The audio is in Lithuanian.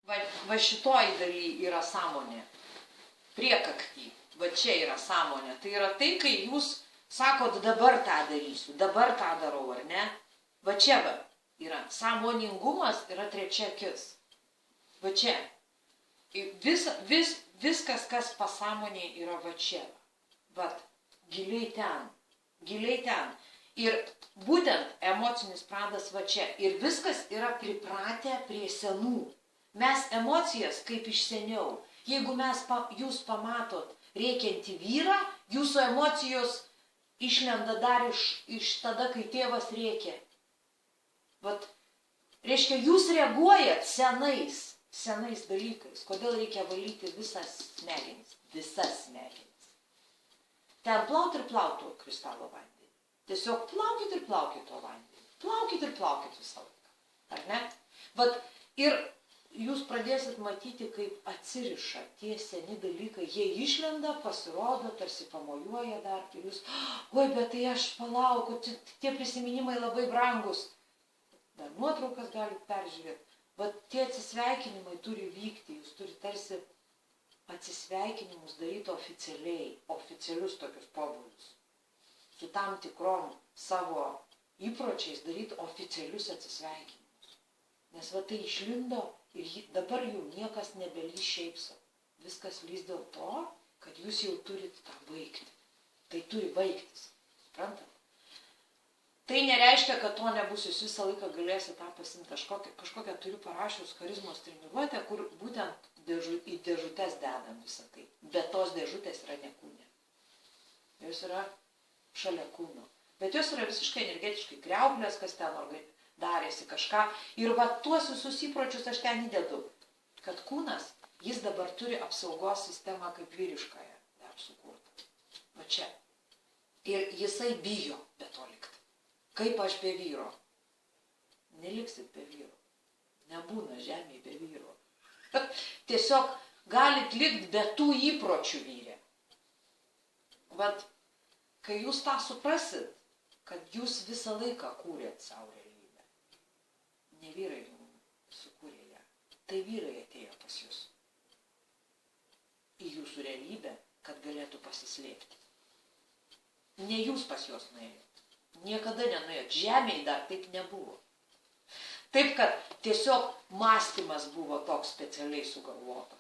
Va šitoj daly yra sąmonė. Priekakty. Va čia yra sąmonė. Tai yra tai, kai jūs sakot, dabar tą darysiu, dabar tą darau, ar ne? Va čia va yra. Sąmoningumas yra trečia akis. Va čia. Viskas, kas pasąmonėje yra va čia. Vat, giliai ten. Giliai ten. Ir būtent emocinis pradas va čia. Ir viskas yra pripratę prie senų. Mes emocijas kaip iš seniau. Jeigu jūs pamatot rėkiantį vyrą, jūsų emocijos išlenda dar iš tada, kai tėvas rėkė. Vat, reiškia, jūs reaguojat senais dalykais. Kodėl reikia valyti visas smegenis? Visas smegenis. Ten plaut ir plaut to kristalo vandenį. Tiesiog plaukit ir plaukit to vandenį. Plaukit ir plaukit visą laiką. Ar ne? Vat, ir jūs pradėsit matyti, kaip atsiriša tie seni dalykai. Jie išlenda, pasirodo, tarsi pamojuoja dar. Ir jūs, oi, bet tai aš palauku, tie prisiminimai labai brangus. Dar nuotraukas galit peržiūrėti. Bet tie atsisveikinimai turi vykti. Jūs turi tarsi atsisveikinimus daryti oficialiai. Oficialius tokius pobūdžius. Su tam tikrom savo įpročiais daryti oficialius atsisveikinimus. Nes va tai išlindo. Ir dabar jau niekas nebelys šiaip savo. Viskas lys dėl to, kad jūs jau turit tą baigti. Tai turi baigtis. Suprantat? Tai nereiškia, kad to nebus. Jūs visą laiką galėsite tą pasimti. Kažkokią turiu parašius charizmos treniruotę, kur būtent į dėžutės dedam visą tai. Bet tos dėžutės yra ne kūne. Jos yra šalia kūno. Bet jos yra visiškai energetiškai kriauklės, kas ten darėsi kažką. Ir va tuos visus įpročius aš ten įdedu. Kad kūnas, jis dabar turi apsaugos sistemą kaip vyriškąją dar sukurtą. Va čia. Ir jisai bijo be to likti. Kaip aš be vyro? Neliksit be vyro. Nebūna žemėje be vyro. Tiesiog galit likti be tų įpročių vyrė. Vat, kai jūs tą suprasit, kad jūs visą laiką kūrėt savo realybę. Ne vyrai sukūrė ją. Tai vyrai atėjo pas jūs. Į jūsų realybę, kad galėtų pasislėpti. Ne jūs pas juos nuėjot. Niekada nenuėjot. Žemėje dar taip nebuvo. Taip, kad tiesiog mąstymas buvo toks specialiai sugalvotas.